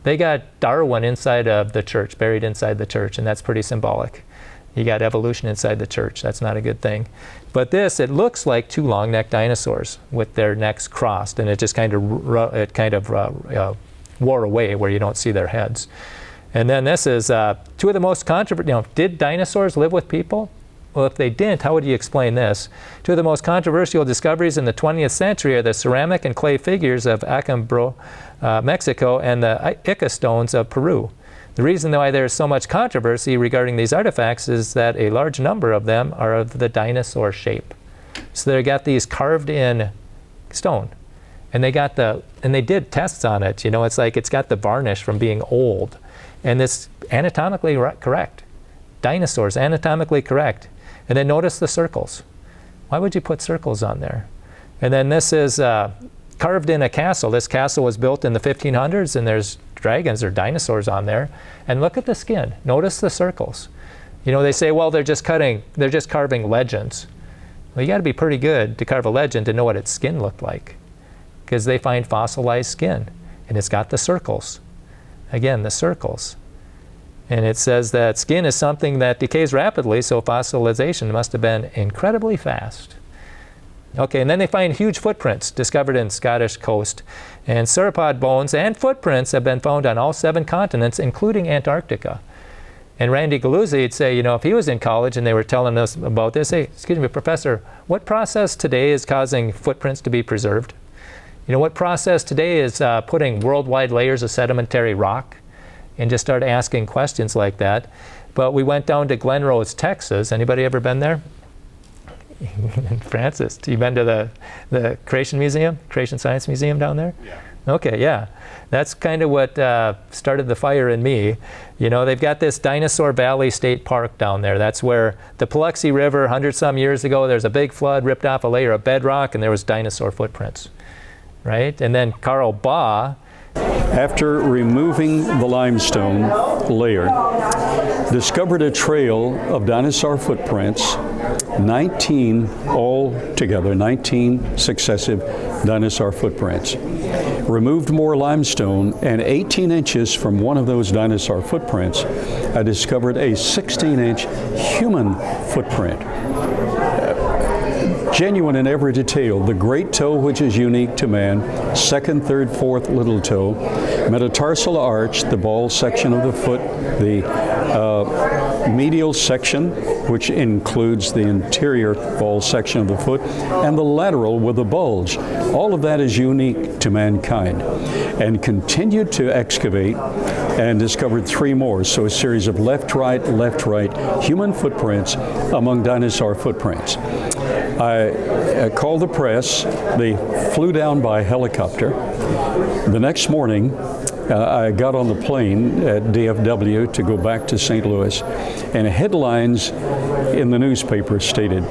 They got Darwin inside of the church, buried inside the church, and that's pretty symbolic. You got evolution inside the church. That's not a good thing. But this, it looks like 2 long-necked dinosaurs with their necks crossed, and it just kind of wore away where you don't see their heads. And then this is 2 of the most controversial. Did dinosaurs live with people? Well, if they didn't, how would you explain this? 2 of the most controversial discoveries in the 20th century are the ceramic and clay figures of Acambro, Mexico, and the Ica stones of Peru. The reason why there's so much controversy regarding these artifacts is that a large number of them are of the dinosaur shape. So they got these carved in stone, and they did tests on it. You know, it's like it's got the varnish from being old, and it's anatomically correct. Dinosaurs, anatomically correct. And then notice the circles. Why would you put circles on there? And then this is carved in a castle. This castle was built in the 1500s, and there's dragons or dinosaurs on there. And look at the skin. Notice the circles. You know, they say, well, they're just carving legends. Well, you got to be pretty good to carve a legend to know what its skin looked like, because they find fossilized skin, and it's got the circles. Again, the circles. And it says that skin is something that decays rapidly, so fossilization must have been incredibly fast. Okay, and then they find huge footprints discovered in Scottish coast. And sauropod bones and footprints have been found on all 7 continents, including Antarctica. And Randy Galuzzi would say, you know, if he was in college and they were telling us about this, hey, excuse me, professor, what process today is causing footprints to be preserved? You know, what process today is putting worldwide layers of sedimentary rock? And just start asking questions like that. But we went down to Glen Rose, Texas. Anybody ever been there? Francis, you been to the Creation Museum, Creation Science Museum down there? Yeah. Okay, yeah. That's kind of what started the fire in me. You know, they've got this Dinosaur Valley State Park down there. That's where the Paluxy River, 100-some years ago, there's a big flood, ripped off a layer of bedrock, and there was dinosaur footprints, right? And then Carl Baugh, after removing the limestone layer, discovered a trail of dinosaur footprints 19 altogether, 19 successive dinosaur footprints. Removed more limestone, and 18 inches from one of those dinosaur footprints, I discovered a 16-inch human footprint. Genuine in every detail. The great toe, which is unique to man, second, third, fourth little toe, metatarsal arch, the ball section of the foot, the medial section, which includes the interior ball section of the foot, and the lateral with a bulge. All of that is unique to mankind. And continued to excavate and discovered 3 more. So a series of left, right, human footprints among dinosaur footprints. I called the press. They flew down by helicopter. The next morning, I got on the plane at DFW to go back to St. Louis, and headlines in the newspaper stated,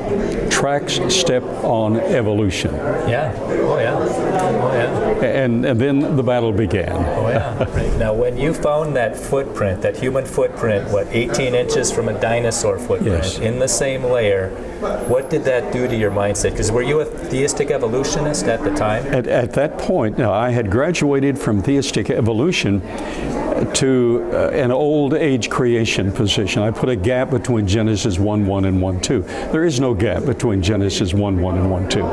"Tracks step on evolution." Yeah. Oh, yeah. Oh, yeah. And then the battle began. Oh, yeah. Right. Now, when you found that footprint, that human footprint, 18 inches from a dinosaur footprint, Yes. in the same layer, what did that do to your mindset? Because were you a theistic evolutionist at the time? At that point, now I had graduated from theistic evolution to an old age creation position. I put a gap between Genesis 1:1 and 1:2. There is no gap between Genesis 1:1 and 1:2.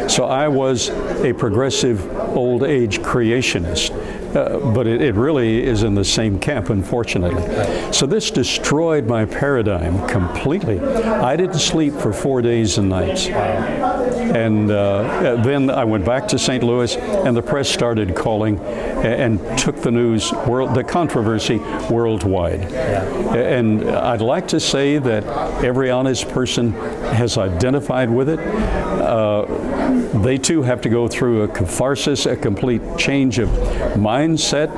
So I was a progressive old age creationist. But it really is in the same camp, unfortunately. So this destroyed my paradigm completely. I didn't sleep for 4 days and nights. And then I went back to St. Louis, and the press started calling and took the news, the controversy, worldwide. And I'd like to say that every honest person has identified with it. They too have to go through a catharsis, a complete change of mindset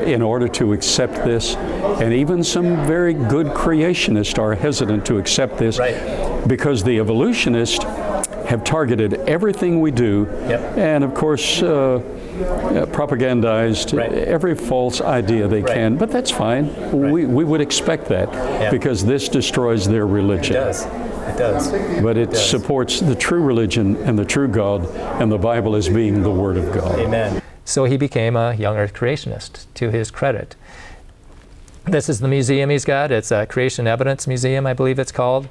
in order to accept this. And even some very good creationists are hesitant to accept this because the evolutionists have targeted everything we do, and of course propagandized every false idea they can. But that's fine. We would expect that because this destroys their religion. It does. It does. But it supports the true religion and the true God, and the Bible as being the Word of God. Amen. So he became a young earth creationist, to his credit. This is the museum he's got. It's a Creation Evidence Museum, I believe it's called.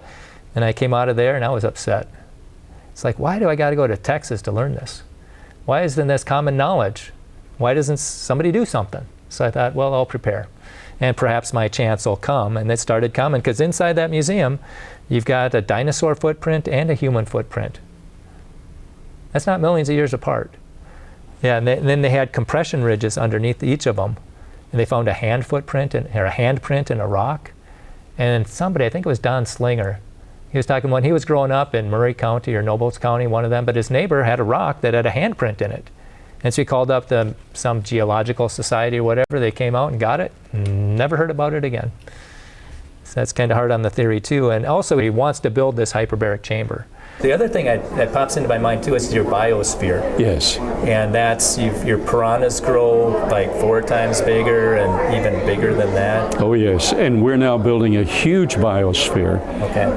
And I came out of there and I was upset. It's like, why do I got to go to Texas to learn this? Why isn't this common knowledge? Why doesn't somebody do something? So I thought, well, I'll prepare. And perhaps my chance will come. And it started coming, because inside that museum, you've got a dinosaur footprint and a human footprint. That's not millions of years apart. Yeah, and then they had compression ridges underneath each of them. And they found a hand footprint or a handprint in a rock. And somebody, I think it was Don Slinger, he was talking when he was growing up in Murray County or Nobles County, one of them, but his neighbor had a rock that had a handprint in it. And so he called up some geological society or whatever. They came out and got it. Never heard about it again. So that's kind of hard on the theory too. And also he wants to build this hyperbaric chamber. The other thing that pops into my mind too is your biosphere. Yes. And that's, your piranhas grow like 4 times bigger and even bigger than that. Oh yes, and we're now building a huge biosphere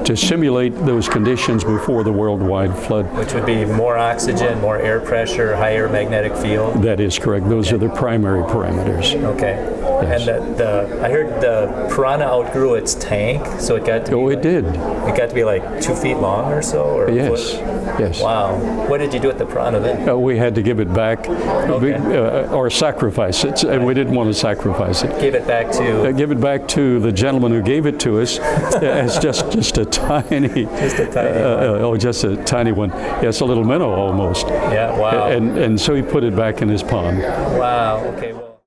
to simulate those conditions before the worldwide flood. Which would be more oxygen, more air pressure, higher magnetic field. That is correct. Those are the primary parameters. Okay. Yes. And I heard the piranha outgrew its tank, so it got to be it did. It got to be like 2 feet long or so, or a Yes. foot? Yes. Wow. What did you do with the piranha then? We had to give it back or sacrifice it, and we didn't want to sacrifice it. Give it back to? Give it back to the gentleman who gave it to us as just a tiny, just a tiny one. Yes, a little minnow almost. Yeah, wow. And so he put it back in his pond. Wow, okay. Well,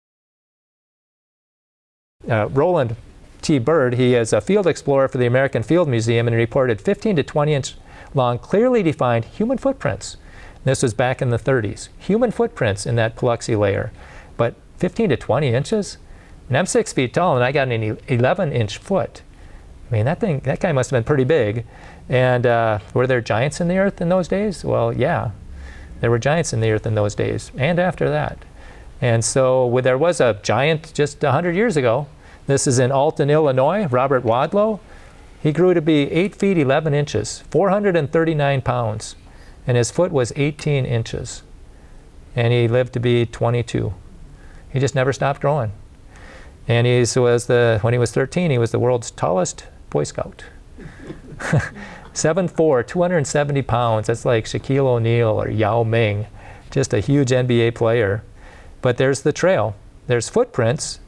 Roland T. Bird, he is a field explorer for the American Field Museum, and he reported 15 to 20 inch long, clearly defined human footprints. This was back in the 30s. Human footprints in that Paluxy layer. But 15 to 20 inches? And I'm 6 feet tall, and I got an 11-inch foot. I mean, that guy must have been pretty big. And were there giants in the earth in those days? Well, yeah. There were giants in the earth in those days, and after that. And so there was a giant just 100 years ago. This is in Alton, Illinois. Robert Wadlow. He grew to be 8 feet 11 inches, 439 pounds, and his foot was 18 inches. And he lived to be 22. He just never stopped growing. And when he was 13, he was the world's tallest Boy Scout. 7'4", 270 pounds. That's like Shaquille O'Neal or Yao Ming. Just a huge NBA player. But there's the trail. There's footprints.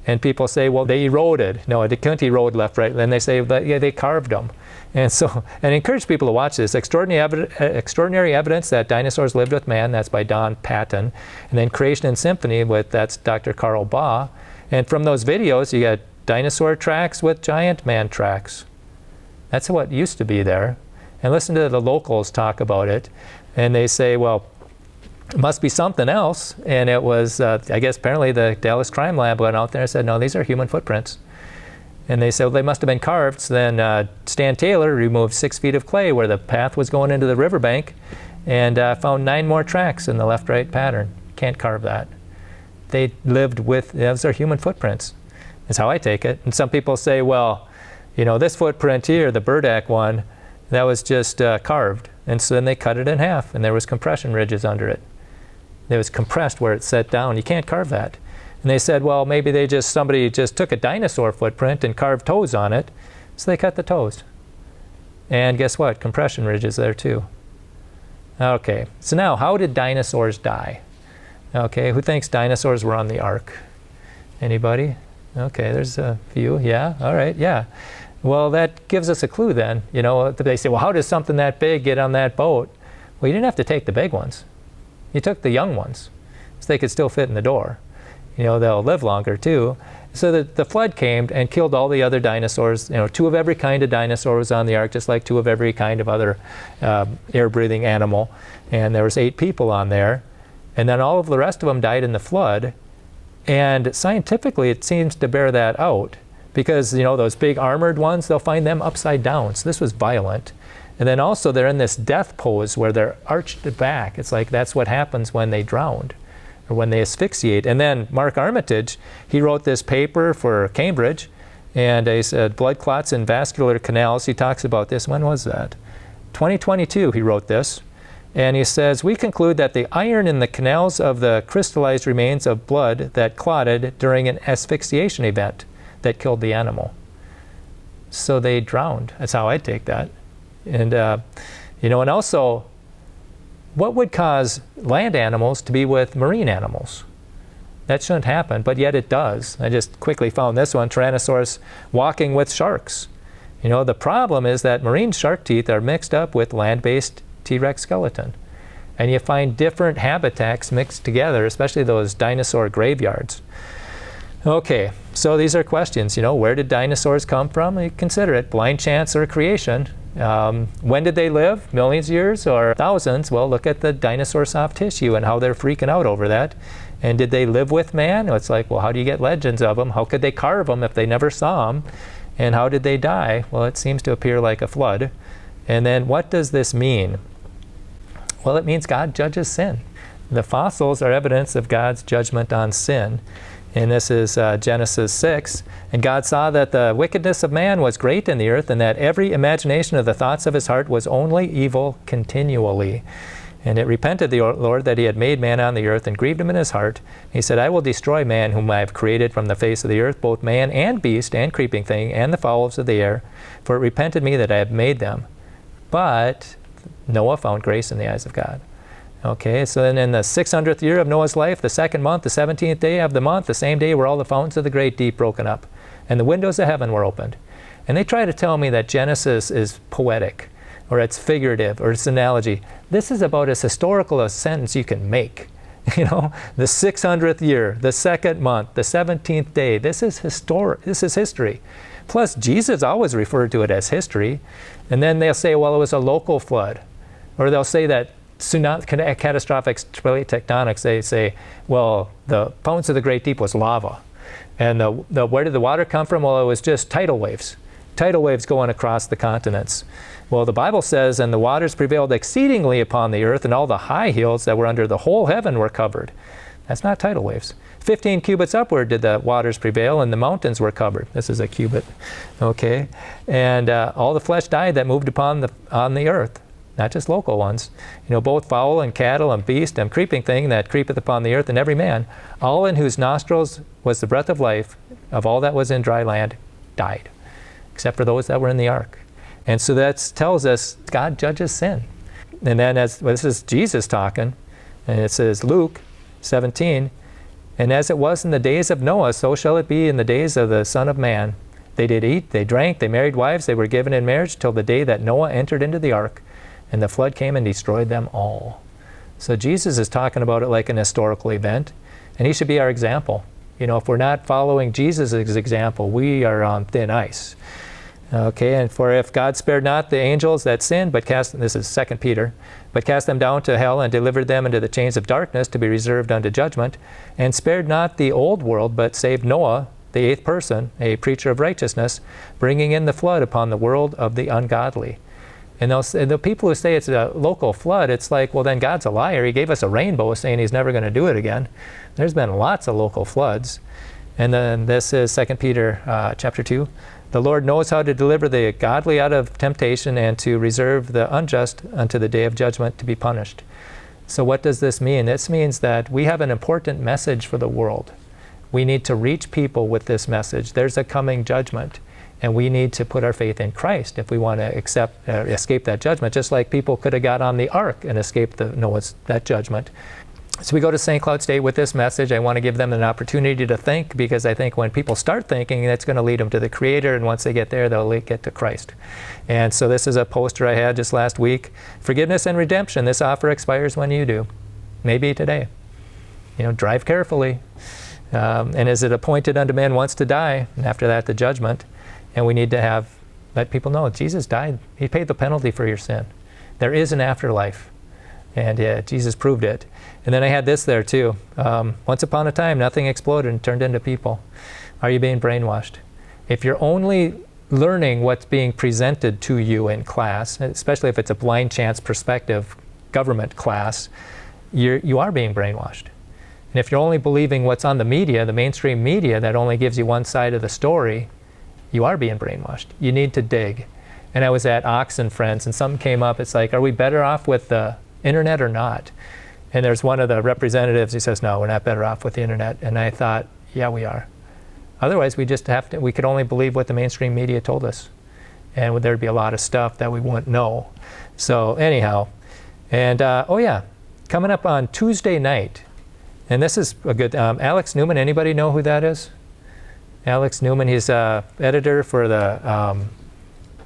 And people say, well, they eroded. No, they couldn't erode left, right. Then they say, yeah, they carved them. And I encourage people to watch this. Extraordinary Evidence That Dinosaurs Lived with Man. That's by Don Patton. And then Creation and Symphony, that's Dr. Carl Baugh. And from those videos, you got dinosaur tracks with giant man tracks. That's what used to be there. And listen to the locals talk about it. And they say, well, it must be something else. And it was, I guess, apparently the Dallas Crime Lab went out there and said, no, these are human footprints. And they said, well, they must have been carved. So then Stan Taylor removed 6 feet of clay where the path was going into the riverbank and found 9 more tracks in the left-right pattern. Can't carve that. They lived with, those are human footprints. That's how I take it. And some people say, well, you know, this footprint here, the Burdak one, that was just carved. And so then they cut it in half, and there was compression ridges under it. It was compressed where it set down. You can't carve that. And they said, well, maybe somebody just took a dinosaur footprint and carved toes on it, so they cut the toes. And guess what? Compression ridges there too. Okay, so now how did dinosaurs die? Okay, who thinks dinosaurs were on the ark? Anybody? Okay, there's a few. Yeah, all right, yeah. Well, that gives us a clue then. You know, they say, well, how does something that big get on that boat? Well, you didn't have to take the big ones. You took the young ones, so they could still fit in the door. You know, they'll live longer too. So the flood came and killed all the other dinosaurs. You know, 2 of every kind of dinosaur was on the ark, just like 2 of every kind of other air-breathing animal. And there was 8 people on there. And then all of the rest of them died in the flood. And scientifically, it seems to bear that out. Because, you know, those big armored ones, they'll find them upside down. So this was violent. And then also they're in this death pose where they're arched back. It's like that's what happens when they drowned or when they asphyxiate. And then Mark Armitage, he wrote this paper for Cambridge. And he said blood clots in vascular canals. He talks about this. When was that? 2022 he wrote this. And he says, we conclude that the iron in the canals of the crystallized remains of blood that clotted during an asphyxiation event that killed the animal. So they drowned. That's how I take that. And, you know, and also, what would cause land animals to be with marine animals? That shouldn't happen, but yet it does. I just quickly found this one, Tyrannosaurus walking with sharks. You know, the problem is that marine shark teeth are mixed up with land-based T-Rex skeleton. And you find different habitats mixed together, especially those dinosaur graveyards. Okay, so these are questions. You know, where did dinosaurs come from? You consider it blind chance or creation. When did they live? Millions of years or thousands? Well, look at the dinosaur soft tissue and how they're freaking out over that. And did they live with man? It's like, well, how do you get legends of them? How could they carve them if they never saw them? And how did they die? Well, it seems to appear like a flood. And then what does this mean? Well, it means God judges sin. The fossils are evidence of God's judgment on sin. And this is Genesis 6. And God saw that the wickedness of man was great in the earth, and that every imagination of the thoughts of his heart was only evil continually. And it repented the Lord that he had made man on the earth, and grieved him in his heart. He said, I will destroy man whom I have created from the face of the earth, both man and beast and creeping thing, and the fowls of the air. For it repented me that I have made them. But Noah found grace in the eyes of God. Okay, so then in the 600th year of Noah's life, the 2nd month, the 17th day of the month, the same day were all the fountains of the great deep broken up, and the windows of heaven were opened. And they try to tell me that Genesis is poetic, or it's figurative, or it's analogy. This is about as historical a sentence you can make. You know, the 600th year, the 2nd month, the 17th day. This is history. Plus, Jesus always referred to it as history. And then they'll say, well, it was a local flood. Or they'll say that catastrophic plate tectonics, they say, well, the fountains of the great deep was lava. And where did the water come from? Well, it was just tidal waves going across the continents. Well, the Bible says, and the waters prevailed exceedingly upon the earth, and all the high hills that were under the whole heaven were covered. That's not tidal waves. 15 cubits upward did the waters prevail, and the mountains were covered. This is a cubit, okay? And all the flesh died that moved on the earth, not just local ones. You know, both fowl and cattle and beast and creeping thing that creepeth upon the earth, and every man, all in whose nostrils was the breath of life, of all that was in dry land, died, except for those that were in the ark. And so that tells us God judges sin. And then this is Jesus talking, and it says Luke 17, and as it was in the days of Noah, so shall it be in the days of the Son of Man. They did eat, they drank, they married wives, they were given in marriage till the day that Noah entered into the ark, and the flood came and destroyed them all. So Jesus is talking about it like an historical event, and he should be our example. You know, if we're not following Jesus' example, we are on thin ice. Okay, and for if God spared not the angels that sinned, but this is 2 Peter, but cast them down to hell and delivered them into the chains of darkness to be reserved unto judgment, and spared not the old world, but saved Noah, the eighth person, a preacher of righteousness, bringing in the flood upon the world of the ungodly. And the people who say it's a local flood, it's like, well, then God's a liar. He gave us a rainbow saying he's never going to do it again. There's been lots of local floods. And then this is 2 Peter chapter 2. The Lord knows how to deliver the godly out of temptation and to reserve the unjust unto the day of judgment to be punished. So what does this mean? This means that we have an important message for the world. We need to reach people with this message. There's a coming judgment, and we need to put our faith in Christ if we want to escape that judgment, just like people could have got on the ark and escaped that judgment. So we go to St. Cloud State with this message. I want to give them an opportunity to think, because I think when people start thinking, that's going to lead them to the Creator, and once they get there, they'll get to Christ. And so this is a poster I had just last week. Forgiveness and redemption. This offer expires when you do. Maybe today. You know, drive carefully. And is it appointed unto man once to die, and after that the judgment? And we need to let people know Jesus died. He paid the penalty for your sin. There is an afterlife. And Jesus proved it. And then I had this there too. Once upon a time, nothing exploded and turned into people. Are you being brainwashed? If you're only learning what's being presented to you in class, especially if it's a blind chance perspective government class, you are being brainwashed. And if you're only believing what's on the media, the mainstream media that only gives you one side of the story, you are being brainwashed. You need to dig. And I was at Oxen Friends, and something came up. It's like, are we better off with the internet or not? And there's one of the representatives, he says, no, we're not better off with the internet. And I thought, yeah, we are. Otherwise, we could only believe what the mainstream media told us. And there'd be a lot of stuff that we wouldn't know. So anyhow, and coming up on Tuesday night, and this is a good, Alex Newman, anybody know who that is? Alex Newman, he's editor for the,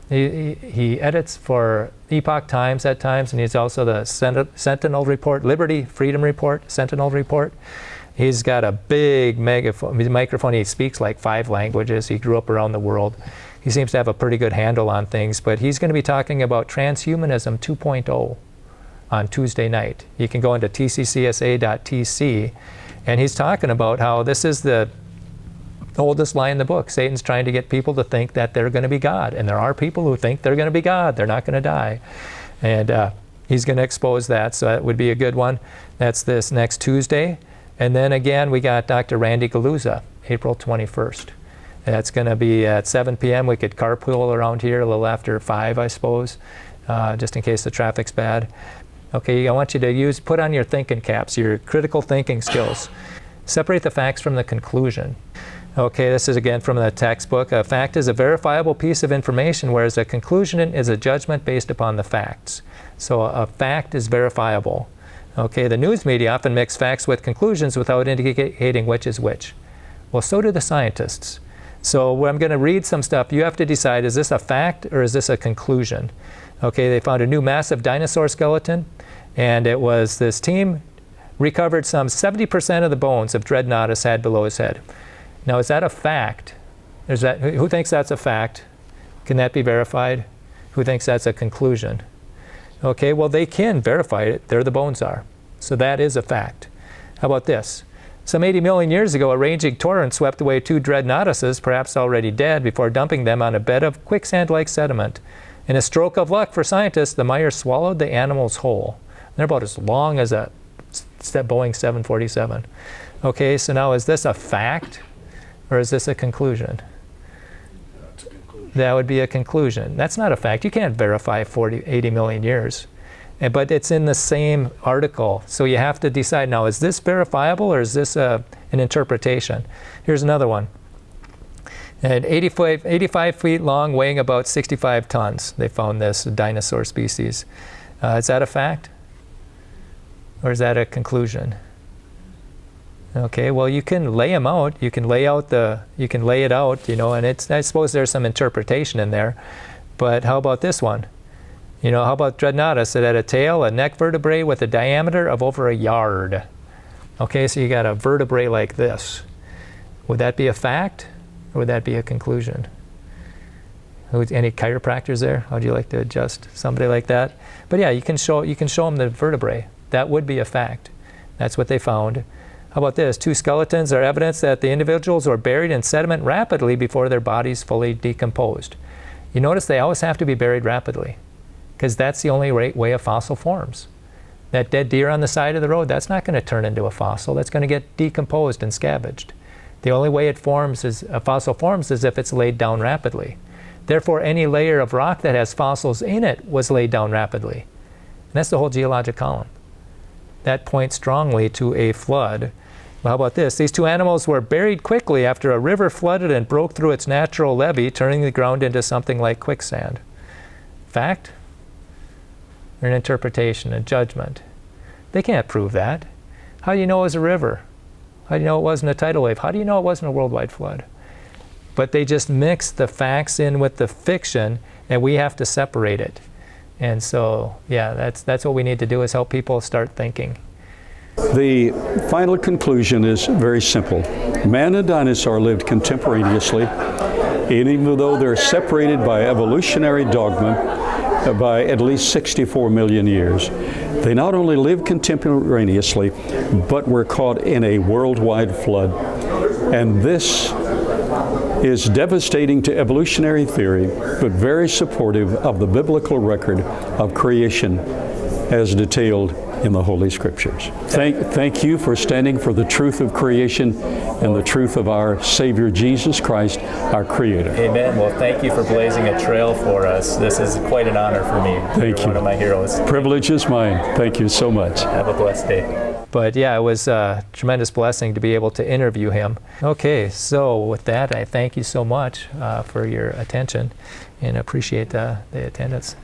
he edits for Epoch Times at times, and he's also the Sentinel Report, Liberty Freedom Report, Sentinel Report. He's got a big microphone. He speaks like 5 languages. He grew up around the world. He seems to have a pretty good handle on things, but he's going to be talking about transhumanism 2.0 on Tuesday night. You can go into tccsa.tc, and he's talking about how this is the oldest lie in the book. Satan's trying to get people to think that they're going to be God, and there are people who think they're going to be God. They're not going to die. And he's going to expose that, so that would be a good one. That's this next Tuesday. And then again, we got Dr. Randy Galuza, April 21st. That's going to be at 7 p.m. We could carpool around here a little after 5, I suppose, just in case the traffic's bad. Okay, I want you to put on your thinking caps, your critical thinking skills. Separate the facts from the conclusion. Okay, this is again from the textbook. A fact is a verifiable piece of information, whereas a conclusion is a judgment based upon the facts. So a fact is verifiable. Okay, the news media often mix facts with conclusions without indicating which is which. Well, so do the scientists. So I'm going to read some stuff. You have to decide, is this a fact or is this a conclusion? Okay, they found a new massive dinosaur skeleton, and it was this team recovered some 70% of the bones of Dreadnoughtus had below his head. Now, is that a fact? Who thinks that's a fact? Can that be verified? Who thinks that's a conclusion? Okay, well, they can verify it. There the bones are. So that is a fact. How about this? Some 80 million years ago, a raging torrent swept away 2 Dreadnoughtuses, perhaps already dead, before dumping them on a bed of quicksand-like sediment. In a stroke of luck for scientists, the mire swallowed the animals whole. They're about as long as a Boeing 747. Okay, so now is this a fact or is this a conclusion? That would be a conclusion. That's not a fact. You can't verify 80 million years. But it's in the same article. So you have to decide now, is this verifiable or is this an interpretation? Here's another one. At 85 feet long, weighing about 65 tons, they found this dinosaur species. Is that a fact? Or is that a conclusion? Okay, well, you can lay them out. You can lay it out, you know, and I suppose there's some interpretation in there. But how about this one? You know, how about Dreadnoughtus? It had a tail, a neck vertebrae with a diameter of over a yard. Okay, so you got a vertebrae like this. Would that be a fact, or would that be a conclusion? Any chiropractors there? How'd you like to adjust somebody like that? But yeah, you can show them the vertebrae. That would be a fact. That's what they found. How about this? 2 skeletons are evidence that the individuals were buried in sediment rapidly before their bodies fully decomposed. You notice they always have to be buried rapidly, because that's the only way a fossil forms. That dead deer on the side of the road, that's not going to turn into a fossil. That's going to get decomposed and scavenged. The only way a fossil forms is if it's laid down rapidly. Therefore, any layer of rock that has fossils in it was laid down rapidly. And that's the whole geologic column. That points strongly to a flood. Well, how about this? These 2 animals were buried quickly after a river flooded and broke through its natural levee, turning the ground into something like quicksand. Fact? Or an interpretation, a judgment? They can't prove that. How do you know it was a river? How do you know it wasn't a tidal wave? How do you know it wasn't a worldwide flood? But they just mix the facts in with the fiction, and we have to separate it. And so, yeah, that's what we need to do, is help people start thinking. The final conclusion is very simple. Man and dinosaur lived contemporaneously, and even though they're separated by evolutionary dogma by at least 64 million years, they not only lived contemporaneously, but were caught in a worldwide flood. And this is devastating to evolutionary theory, but very supportive of the biblical record of creation as detailed in the Holy Scriptures. Thank you for standing for the truth of creation and the truth of our Savior Jesus Christ, our Creator. Amen. Well, thank you for blazing a trail for us. This is quite an honor for me. Thank you. One of my heroes. Privilege is mine. Thank you so much. Have a blessed day. But yeah, it was a tremendous blessing to be able to interview him. Okay, so with that, I thank you so much for your attention and appreciate the attendance.